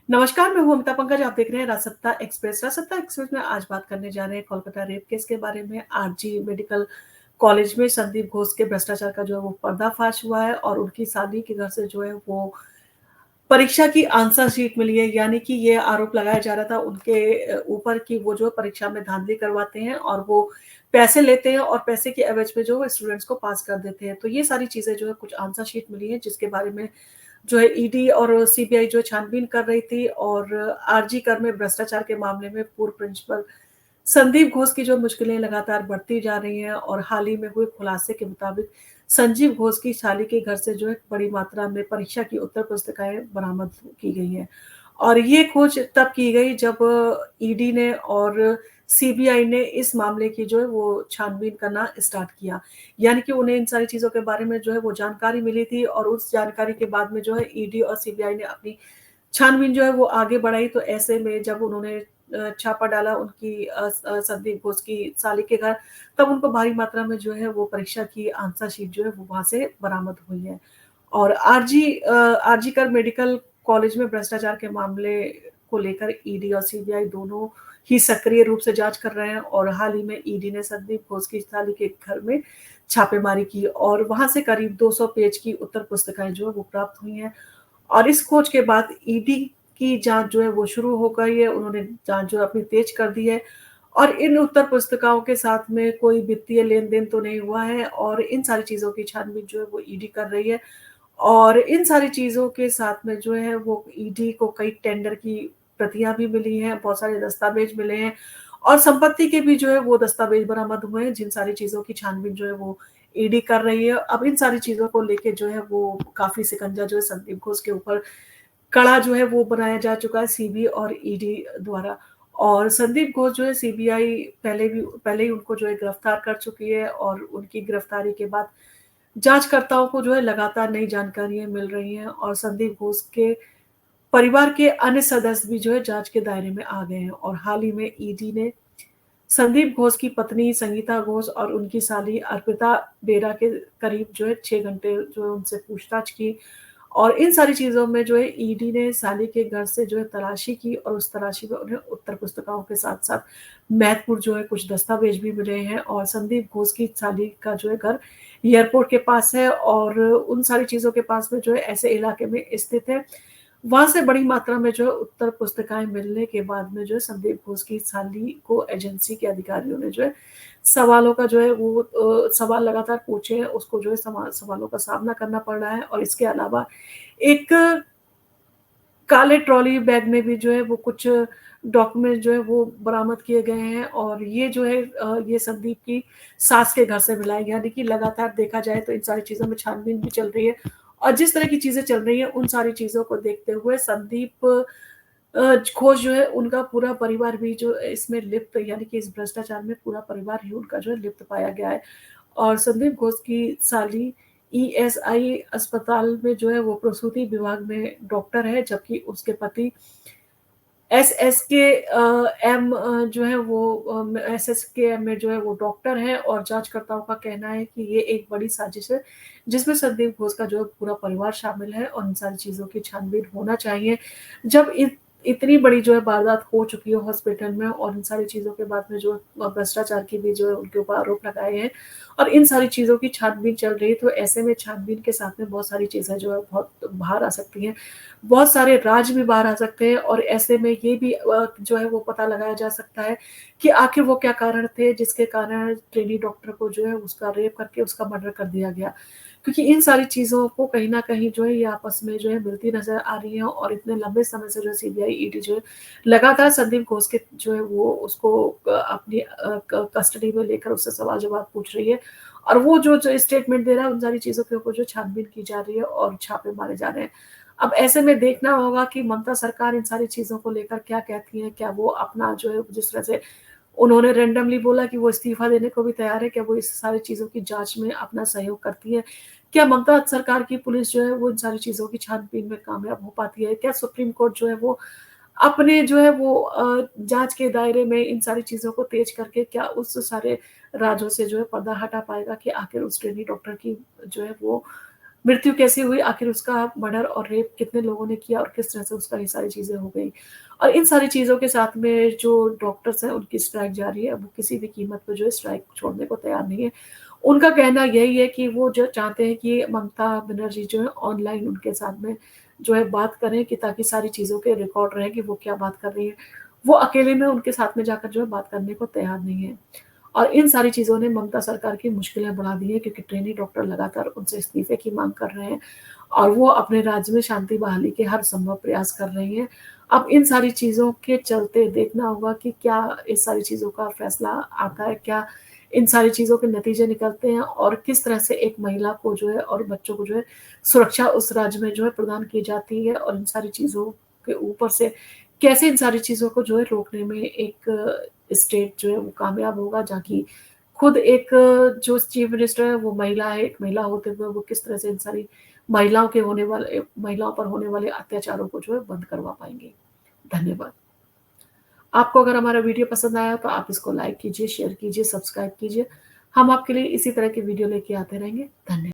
नमस्कार, मैं हूँ अमिता पंकज, आप देख रहे हैं राजसत्ता एक्सप्रेस। राजसत्ता एक्सप्रेस में आज बात करने जा रहे हैं कोलकाता रेप केस के बारे में। आरजी मेडिकल कॉलेज में संदीप घोष के भ्रष्टाचार का जो है वो पर्दाफाश हुआ है और उनकी साली के घर से जो है वो परीक्षा की आंसर शीट मिली है। यानी कि ये आरोप लगाया जा रहा था उनके ऊपर कि वो जो परीक्षा में धांधली करवाते हैं और वो पैसे लेते हैं और पैसे के एवज में जो है स्टूडेंट्स को पास कर देते हैं। तो ये सारी चीज़ें जो है कुछ आंसर शीट मिली है जिसके बारे में जो है ईडी और सीबीआई जो है छानबीन कर रही थी। और आरजी कर में भ्रष्टाचार के मामले में पूर्व प्रिंसिपल संदीप घोष की जो मुश्किलें लगातार बढ़ती जा रही हैं और हाल ही में हुए खुलासे के मुताबिक संजीव घोष की साली के घर से जो है बड़ी मात्रा में परीक्षा की उत्तर पुस्तिकाएं बरामद की गई हैं। और ये खोज तब की गई जब ईडी ने और सीबीआई ने इस मामले की जो है वो छानबीन करना स्टार्ट किया। यानी कि उन्हें इन सारी चीज़ों के बारे में जो है वो जानकारी मिली थी और उस जानकारी के बाद में जो है ईडी और सीबीआई ने अपनी छानबीन जो है वो आगे बढ़ाई। तो ऐसे में जब उन्होंने छापा डाला उनकी संदीप घोष की साली के घर, तब उनको भारी मात्रा में जो है वो परीक्षा की आंसर शीट जो है वो वहाँ से बरामद हुई है। और आरजी कर मेडिकल कॉलेज में भ्रष्टाचार के मामले को लेकर ईडी और सीबीआई दोनों ही सक्रिय रूप से जांच कर रहे हैं। और हाल ही में ईडी ने संदीप घोष की साली के घर में छापेमारी की और वहां से करीब 200 पेज की उत्तर पुस्तिकाएं जो है वो प्राप्त हुई हैं। और इस खोज के बाद ईडी की जांच जो है वो शुरू हो गई है। उन्होंने जांच जो है अपनी तेज कर दी है और इन उत्तर पुस्तिकाओं के साथ में कोई वित्तीय लेन-देन तो नहीं हुआ है और इन सारी चीज़ों की छानबीन जो है वो ईडी कर रही है। और इन सारी चीज़ों के साथ में जो है वो ईडी को कई टेंडर की प्रतियाँ भी मिली हैं, बहुत सारे दस्तावेज मिले हैं और संपत्ति के भी जो है वो दस्तावेज बरामद हुए हैं, जिन सारी चीज़ों की छानबीन जो है वो ईडी कर रही है। अब इन सारी चीज़ों को लेके जो है वो काफ़ी शिकंजा जो है संदीप घोष के ऊपर कड़ा जो है वो बनाया जा चुका है सीबी और ईडी द्वारा। और संदीप घोष जो है सीबीआई पहले ही उनको जो है गिरफ्तार कर चुकी है और उनकी गिरफ्तारी के बाद जांचकर्ताओं को जो है लगातार नई जानकारियाँ मिल रही हैं और संदीप घोष के परिवार के अन्य सदस्य भी जो है जांच के दायरे में आ गए हैं। और हाल ही में ईडी ने संदीप घोष की पत्नी संगीता घोष और उनकी साली अर्पिता बेरा के करीब जो है 6 घंटे जो है उनसे पूछताछ की। और इन सारी चीज़ों में जो है ईडी ने साली के घर से जो है तलाशी की और उस तलाशी में उन्हें उत्तर पुस्तिकाओं के साथ-साथ महत्वपूर्ण जो है कुछ दस्तावेज भी मिले हैं। और संदीप घोष की साली का जो है घर एयरपोर्ट के पास है और उन सारी चीज़ों के पास में जो है ऐसे इलाके में स्थित है। वहाँ से बड़ी मात्रा में जो है उत्तर पुस्तिकाएँ मिलने के बाद में जो है संदीप घोष की साली को एजेंसी के अधिकारियों ने जो है सवालों का जो है वो सवाल लगातार पूछे हैं, उसको जो है सवालों का सामना करना पड़ रहा है। और इसके अलावा एक काले ट्रॉली बैग में भी जो है वो कुछ डॉक्यूमेंट जो है वो बरामद किए गए हैं और ये जो है ये संदीप की सास के घर से मिला है। यानी कि लगातार देखा जाए तो इन सारी चीज़ों में छानबीन भी चल रही है और जिस तरह की चीज़ें चल रही हैं उन सारी चीज़ों को देखते हुए संदीप घोष जो है उनका पूरा परिवार भी जो इसमें लिप्त, यानी कि इस भ्रष्टाचार में पूरा परिवार ही उनका जो है लिप्त पाया गया है। और संदीप घोष की साली ईएसआई अस्पताल में जो है वो प्रसूति विभाग में डॉक्टर है, जबकि उसके पति जो है वो एसएसकेएम में जो है वो डॉक्टर है। और जांचकर्ताओं का कहना है कि ये एक बड़ी साजिश है, जिसमें संदीप घोष का जो है पूरा परिवार शामिल है और इन सारी चीज़ों की छानबीन होना चाहिए। जब इतनी बड़ी जो है वारदात हो चुकी है हॉस्पिटल में और इन सारी चीज़ों के बाद में जो भ्रष्टाचार की भी जो है उनके ऊपर आरोप लगाए हैं और इन सारी चीज़ों की छानबीन चल रही है, तो ऐसे में छानबीन के साथ में बहुत सारी चीज़ें जो है बहुत बाहर आ सकती हैं। बहुत सारे राज भी बाहर आ सकते हैं और ऐसे में ये भी जो है वो पता लगाया जा सकता है कि आखिर वो क्या कारण थे जिसके कारण ट्रेनी डॉक्टर को जो है उसका रेप करके उसका मर्डर कर दिया गया। क्योंकि इन सारी चीज़ों को कहीं न कहीं जो है ये आपस में जो है मिलती नज़र आ रही हैं और इतने लंबे समय से जो सीबीआई, ईडी जो है लगातार संदीप घोष के जो है वो उसको अपनी क कस्टडी में लेकर उससे सवाल-जवाब पूछ रही है। और वो जो स्टेटमेंट दे रहा है उन सारी चीज़ों के ऊपर जो छानबीन की जा रही है और छापे मारे जा रहे हैं। अब ऐसे में देखना होगा कि ममता सरकार इन सारी चीज़ों को लेकर क्या कहती है? क्या वो अपना जो है जिस तरह से उन्होंने रैंडमली बोला कि वो इस्तीफ़ा देने को भी तैयार है, क्या वो इस सारी चीज़ों की जाँच में अपना सहयोग करती है? क्या ममता सरकार की पुलिस जो है वो इन सारी चीज़ों की छानबीन में कामयाब हो पाती है? क्या सुप्रीम कोर्ट जो है वो अपने जो है वो जाँच के दायरे में इन सारी चीज़ों को तेज़ करके क्या उस सारे राज़ों से जो है पर्दा हटा पाएगा कि आखिर उस ट्रेनी डॉक्टर की जो है वो मृत्यु कैसे हुई, आखिर उसका मर्डर और रेप कितने लोगों ने किया और किस तरह से उसका ये सारी चीज़ें हो गई। और इन सारी चीज़ों के साथ में जो डॉक्टर्स हैं उनकी स्ट्राइक जारी है, वो किसी भी कीमत पे जो है स्ट्राइक छोड़ने को तैयार नहीं है। उनका कहना यही है कि वो जो चाहते हैं कि ममता बनर्जी जो है ऑनलाइन उनके साथ में जो है बात करें, कि ताकि सारी चीज़ों के रिकॉर्ड रहे कि वो क्या बात कर रही हैं। वो अकेले में उनके साथ में जाकर जो है बात करने को तैयार नहीं है। और इन सारी चीज़ों ने ममता सरकार की मुश्किलें बढ़ा दी हैं, क्योंकि ट्रेनी डॉक्टर लगातार उनसे इस्तीफे की माँग कर रहे हैं और वो अपने राज्य में शांति बहाली के हर संभव प्रयास कर रही हैं। अब इन सारी चीज़ों के चलते देखना होगा कि क्या इस सारी चीज़ों का फैसला आता है, क्या इन सारी चीज़ों के नतीजे निकलते हैं और किस तरह से एक महिला को जो है और बच्चों को जो है सुरक्षा उस राज्य में जो है प्रदान की जाती है, और इन सारी चीज़ों के ऊपर से कैसे इन सारी चीज़ों को जो है रोकने में एक स्टेट जो है वो कामयाब होगा, जहाँ की खुद एक जो चीफ मिनिस्टर है वो महिला है, एक महिला होते हुए वो किस तरह से इन सारी महिलाओं पर होने वाले अत्याचारों को जो है बंद करवा पाएँगे। धन्यवाद। आपको अगर हमारा वीडियो पसंद आया तो आप इसको लाइक कीजिए, शेयर कीजिए, सब्सक्राइब कीजिए। हम आपके लिए इसी तरह के वीडियो लेके आते रहेंगे। धन्यवाद।